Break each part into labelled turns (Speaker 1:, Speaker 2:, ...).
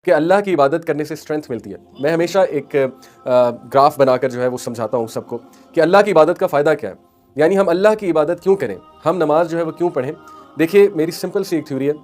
Speaker 1: कि अल्लाह की इबादत करने से स्ट्रेंथ मिलती है। मैं हमेशा एक ग्राफ बनाकर जो है वो समझाता हूँ सबको कि अल्लाह की इबादत का फ़ायदा क्या है, यानी हम अल्लाह की इबादत क्यों करें, हम नमाज जो है वो क्यों पढ़ें। देखिए, मेरी सिंपल सी एक थ्योरी है,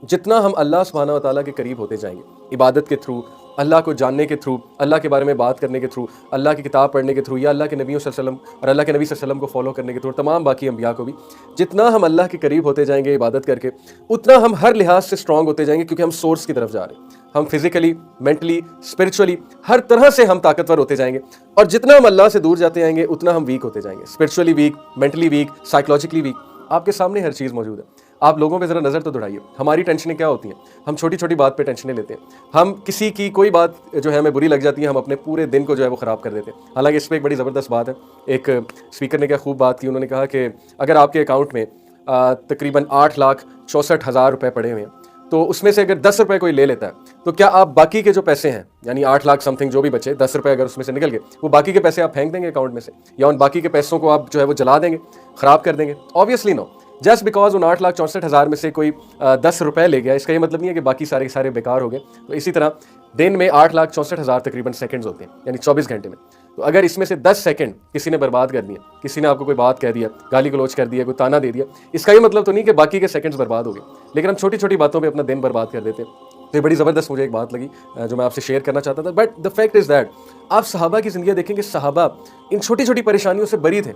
Speaker 1: जितना हम अल्लाह सुब्हानहू व तआला के करीब होते जाएंगे इबादत के थ्रू, अल्लाह को जानने के थ्रू, अल्लाह के बारे में बात करने के थ्रू, अल्लाह की किताब पढ़ने के थ्रू, या अल्लाह के नबी सल्लल्लाहु अलैहि वसल्लम और अल्लाह के नबी सल्लल्लाहु अलैहि वसल्लम को फॉलो करने के थ्रू, तमाम बाकी अंबिया को भी, जितना हम अल्लाह के करीब होते जाएंगे इबादत करके, उतना हम हर लिहाज से स्ट्रांग होते जाएंगे, क्योंकि हम सोर्स की तरफ जा रहे हैं। हम फिजिकली, मेंटली, स्पिरिचुअली हर तरह से हम ताकतवर होते जाएंगे, और जितना हम अल्लाह से दूर जाते जाएंगे उतना हम वीक होते जाएंगे, spiritually weak, mentally weak, psychologically weak. आपके सामने हर चीज़ मौजूद है। आप लोगों पे ज़रा नज़र तो दौड़ाइए, हमारी टेंशनें क्या होती हैं। हम छोटी छोटी बात पे टेंशनें लेते हैं, हम किसी की कोई बात जो है हमें बुरी लग जाती है, हम अपने पूरे दिन को जो है वो ख़राब कर देते हैं। हालांकि इस पर एक बड़ी ज़बरदस्त बात है, एक स्पीकर ने क्या खूब बात की, उन्होंने कहा कि अगर आपके अकाउंट में तकरीबन 8,64,000 रुपये पड़े हुए हैं, तो उसमें से अगर 10 रुपये कोई ले लेता है, तो क्या आप बाकी के जो पैसे हैं, यानी 8 लाख समथिंग जो भी बचे, 10 रुपये अगर उसमें से निकल गए, वो बाकी के पैसे आप फेंक देंगे अकाउंट में से, या उन बाकी के पैसों को आप जो है वो जला देंगे, ख़राब कर देंगे? Obviously no. जस्ट बिकॉज उन 8,64,000 में से कोई 10 रुपये ले गया, इसका ये मतलब नहीं है कि बाकी सारे सारे बेकार हो गए। तो इसी तरह दिन में 8,64,000 तकरीबन सेकंड्स होते हैं, यानी 24 घंटे में। तो अगर इसमें से 10 सेकंड किसी ने बर्बाद कर दिया, किसी ने आपको कोई बात कह दिया, गाली गलौज कर दिया, कोई ताना दे दिया, इसका ये मतलब तो नहीं कि बाकी के सेकंड्स बर्बाद हो गए, लेकिन हम छोटी छोटी बातों पे अपना दिन बर्बाद कर देते हैं। तो ये बड़ी ज़बरदस्त मुझे एक बात लगी जो मैं आपसे शेयर करना चाहता था। But the fact is that आप सहाबा की ज़िंदगी देखेंगे, सहाबा इन छोटी छोटी परेशानियों से बरी थे।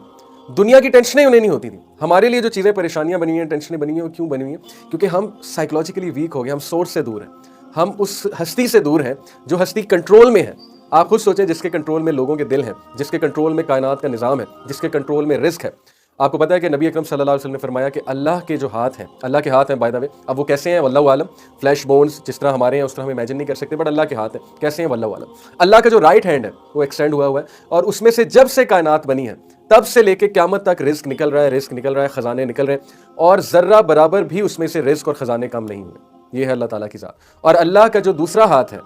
Speaker 1: दुनिया की टेंशनें उन्हें नहीं होती थी। हमारे लिए जो चीज़ें परेशानियां बनी हैं, टेंशनें बनी हैं, वो क्यों बनी हैं? क्योंकि हम साइकोलॉजिकली वीक हो गए, हम सोर्स से दूर हैं, हम उस हस्ती से दूर हैं जो हस्ती कंट्रोल में है। आप खुद सोचें, जिसके कंट्रोल में लोगों के दिल हैं, जिसके कंट्रोल में कायनात का निज़ाम है, जिसके कंट्रोल में रिस्क है। आपको पता है कि नबी अकरम सल्लल्लाहु अलैहि वसल्लम ने फरमाया कि अल्लाह के जो हाथ हैं, अल्लाह के हाथ हैं बाय द वे, अब वो कैसे हैं वल्लाहु आलम, फ्लैश बोन्स जिस तरह हमारे हैं उस तरह हम इमेजिन नहीं कर सकते, बट अल्लाह के हाथ हैं कैसे हैं वल्लाहु आलम। अल्लाह का जो राइट हैंड है वो एक्सटेंड हुआ है, और उसमें से जब से कायनात बनी है तब से लेके क़यामत तक रिस्क निकल रहा है, रिस्क निकल रहा है, ख़जाने निकल रहे हैं, और ज़र्रा बराबर भी उसमें से रिस्क और ख़जाने कम नहीं हुए। ये है अल्लाह ताला की ज़ात। और अल्लाह का जो दूसरा हाथ है,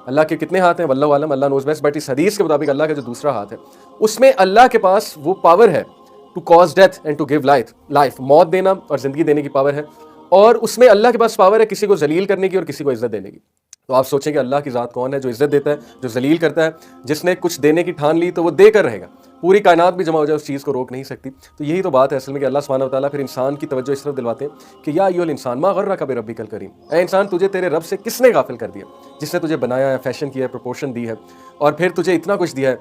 Speaker 1: अल्लाह के कितने हाथ हैं वल्लाहु आलम, अल्लाह नोज़ बेस्ट, बट इस हदीस के मुताबिक अल्लाह का जो दूसरा हाथ है, उसमें अल्लाह के पास वो पावर है to cause death and to give life, मौत देना और ज़िंदगी देने की पावर है। और उसमें अल्लाह के पास पावर है किसी को जलील करने की और किसी को इज्जत देने की। तो आप सोचें कि अल्लाह की ज़ात कौन है, जो इज्जत देता है, जो जलील करता है, जिसने कुछ देने की ठान ली तो वो देकर रहेगा, पूरी कायनात भी जमा हो जाए उस चीज़ को रोक नहीं सकती। तो यही तो बात है असल में कि अल्लाह सुब्हानहू व तआला फिर इंसान की तवज्जो इस तरफ दिलवाते हैं कि या अय्युहल इंसान मा गर्रका बिरब्बिकल करीम, ऐ इंसान तुझे तेरे रब से किसने गाफिल कर दिया, जिसने तुझे बनाया है, फैशन किया है, प्रोपोर्शन दी है, और फिर तुझे इतना कुछ दिया है,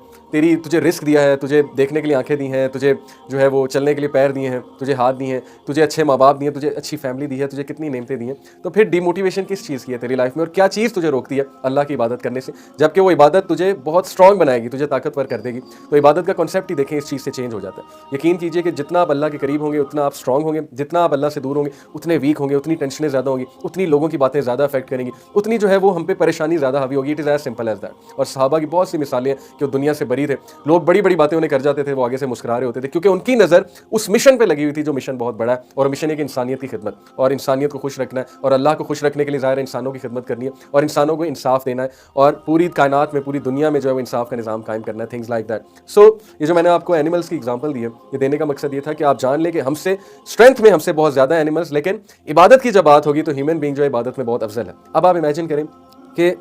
Speaker 1: तुझे रिस्क दिया है, तुझे देखने के लिए आंखें दी हैं, तुझे जो है वो चलने के लिए पैर दिए हैं, तुझे हाथ दिए हैं, तुझे अच्छे माँ बाप दिए, तुझे अच्छी फैमिली दी है, तुझे कितनी नेमतें दी हैं। तो फिर डिमोटिवेशन किस चीज़ की है तेरी लाइफ में, और क्या चीज़ तुझे रोकती है अल्लाह की इबादत करने से, जबकि वो इबादत तुझे बहुत स्ट्रॉन्ग बनाएगी, तुझे ताकतवर कर देगी। तो इबादत का कॉन्सेप्ट ही देखें इस चीज़ से चेंज हो जाता है। यकीन कीजिए कि जितना आप अल्लाह के करीब होंगे उतना आप स्ट्रॉन्ग होंगे, जितना आप अल्लाह से दूर होंगे उतने वीक होंगे, उतनी टेंशनें ज़्यादा होंगी, उतनी लोगों की बातें ज़्यादा अफेक्ट करेंगी, उतनी जो है वो हम पे परेशानी ज़्यादा हावी होगी। It is as simple as that. और सहाबा की बहुत सी मिसालें हैं कि वो दुनिया से बरी थे, लोग बड़ी बड़ी बातें उन्हें कर जाते थे, वो आगे से मुस्कुरा रहे होते थे, क्योंकि उनकी नज़र उस मिशन पर लगी हुई थी, जो मिशन बहुत बड़ा है, और मिशन है कि इंसानियत की खिदमत, और इंसानियत को खुश रखना है, और अल्लाह को खुश रखने के लिए ज़ाहिर इंसानों की खिदमत करनी है, और इंसानों को इंसाफ देना है, और पूरी कायनात में, पूरी दुनिया में जो है वो इंसाफ का निज़ाम कायम करना है, थिंग्स लाइक दैट। सो ये जो मैंने आपको एनिमल्स की एग्जांपल दी है, ये देने का मकसद ये था कि आप जान लें कि हमसे स्ट्रेंथ में हमसे बहुत ज़्यादा एनिमल्स, लेकिन इबादत की जब बात होगी तो ह्यूमन बीइंग जो है इबादत में बहुत अफजल है। अब आप इमेजिन करें कि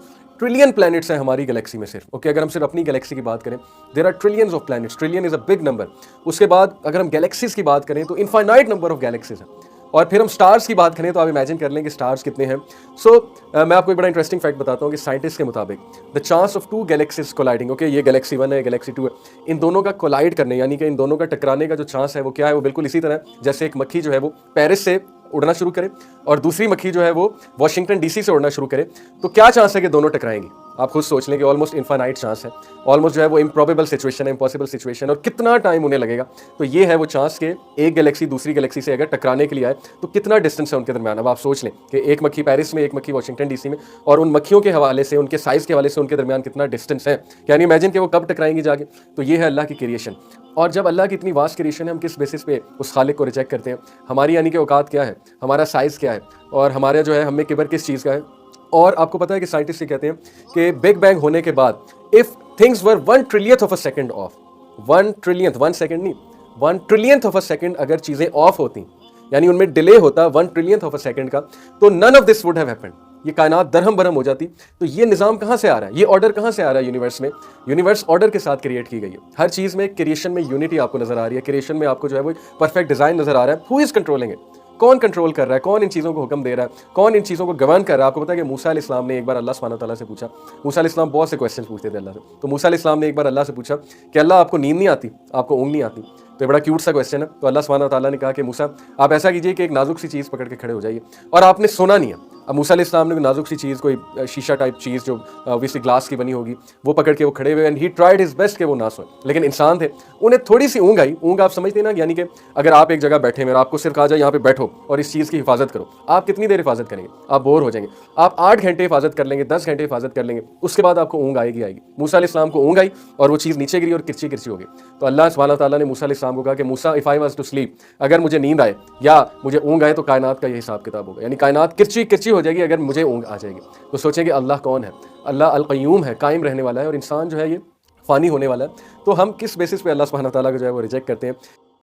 Speaker 1: ट्रिलियन प्लैनेट्स हैं हमारी गैलेक्सी में सिर्फ, ओके, अगर हम सिर्फ अपनी गैलेक्सी की बात करें, there are trillions of planets, trillion is a big number. उसके बाद अगर हम गैलेक्सीज की बात करें तो इनफाइनाइट नंबर ऑफ गैलेक्सीज हैं, और फिर हम स्टार्स की बात करें तो आप इमेजिन कर लें कि स्टार्स कितने हैं। सो मैं आपको एक बड़ा इंटरेस्टिंग फैक्ट बताता हूँ कि साइंटिस्ट के मुताबिक the chance of 2 galaxies colliding, okay, ये गैलेक्सी 1 है, गैलेक्सी 2 है, इन दोनों का कोलाइड करने, यानी कि इन दोनों का टकराने का जो चांस है वो क्या है, वो बिल्कुल इसी तरह जैसे एक मक्खी जो है वो पेरिस से उड़ना शुरू करे और दूसरी मक्खी जो है वो वाशिंगटन डीसी से उड़ना शुरू करे, तो क्या चांस है कि दोनों टकराएंगी? आप खुद सोच लें कि ऑलमोस्ट इनफाइनाइट चांस है, ऑलमोस्ट जो है वो इम्प्रॉबेबल सिचुएशन है, इम्पॉसिबल सिचुएशन, और कितना टाइम उन्हें लगेगा। तो ये है वो चांस कि एक गैलेक्सी दूसरी गैलेक्सी से अगर टकराने के लिए आए तो कितना डिस्टेंस है उनके दरमियान। अब आप सोच लें कि एक मक्खी पेरिस में, एक मक्खी वाशिंगटन डीसी में, और उन मक्खियों के हवाले से, उनके साइज़ के हवाले से उनके दरमियान कितना डिस्टेंस है। कैन यू इमेजिन कि वो कब टकराएंगी जाके? तो ये है अल्लाह की क्रिएशन। और जब अल्लाह की इतनी वास्ट क्रिएशन है, हम किस बेसिस पे उस खालिक को रिजेक्ट करते हैं? हमारी यानी कि औकात क्या है, हमारा साइज़ क्या है, और हमारा जो है हमें किबर किस चीज़ का है। और आपको पता है कि साइंटिस्ट ये कहते हैं कि बिग बैंग होने के बाद if things were 1 trillionth of a second of, 1 trillionth, 1 second नहीं, 1 ट्रिलियंथ ऑफ अ सेकंड अगर चीज़ें ऑफ होती, यानी उनमें डिले होता 1 ट्रिलियंथ ऑफ अ सेकंड का, तो none of this would have happened. ये कायनात दरहम बरहम हो जाती। तो ये निज़ाम कहाँ से आ रहा है, ये ऑर्डर कहाँ से आ रहा है यूनिवर्स में? यूनिवर्स ऑर्डर के साथ क्रिएट की गई है। हर चीज़ में क्रिएशन में यूनिटी आपको नजर आ रही है, क्रिएशन में आपको जो है वो परफेक्ट डिज़ाइन नजर आ रहा है। Who is controlling it? कौन कंट्रोल कर रहा है, कौन इन चीज़ों को हुक्म दे रहा है, कौन इन चीज़ों को गवर्न कर रहा है? आपको पता है कि मूसा अलैहिस्सलाम ने एक बार अल्लाह सुब्हानहू व तआला से पूछा। मूसा अलैहिस्सलाम बहुत से क्वेश्चन पूछते थे अल्लाह से। तो मूसा अलैहिस्सलाम ने एक बार अल्लाह से पूछा कि अल्लाह आपको नींद नहीं आती, आपको ऊँघ नहीं आती? तो ये बड़ा क्यूट सा क्वेश्चन है। तो अल्लाह सुब्हानहू व तआला ने कहा कि मूसा आप ऐसा कीजिए कि एक नाजुक सी चीज़ पकड़ के खड़े हो जाइए, और आपने सोना नहीं है। अब मूसा अलैहिस्सलाम ने कोई नाजुक सी चीज़, कोई शीशा टाइप चीज़ जो ऑब्वियसली ग्लास की बनी होगी, वो पकड़ के वो खड़े हुए, and he tried his best कि वो ना सोए। लेकिन इंसान थे, उन्हें थोड़ी सी ऊँघ आई। ऊँघ आप समझते हैं ना, यानी कि अगर आप एक जगह बैठे हैं और आपको सिर्फ कहा जाए यहाँ पे बैठो और इस चीज़ की हिफाजत करो, आप कितनी देर हिफाजत करेंगे? आप बोर हो जाएंगे। आप 8 घंटे हिफाजत कर लेंगे, 10 घंटे हिफाजत कर लेंगे, उसके बाद आपको ऊँघ आएगी आएगी। मूसा अलैहिस्सलाम को ऊँघ आई और वो चीज़ नीचे गिरी और किरची किरची हो गई। तो अल्लाह सुब्हानहू व तआला ने मूसा अलैहिस्सलाम को कहा कि Musa, if I was to sleep, अगर मुझे नींद आए या मुझे ऊँघ आए तो कायनात का ये हिसाब किताब होगा, यानी कायनात किरची किरची हो जाएगी अगर मुझे ऊँघ आ जाएगी। तो सोचें कि अल्लाह कौन है? अल्लाह अल क़य्यूम है, कायम रहने वाला है, और इंसान जो है ये फ़ानी होने वाला है। तो हम किस बेसिस पे अल्लाह सुब्हानहू व तआला को जो है वो रिजेक्ट करते हैं?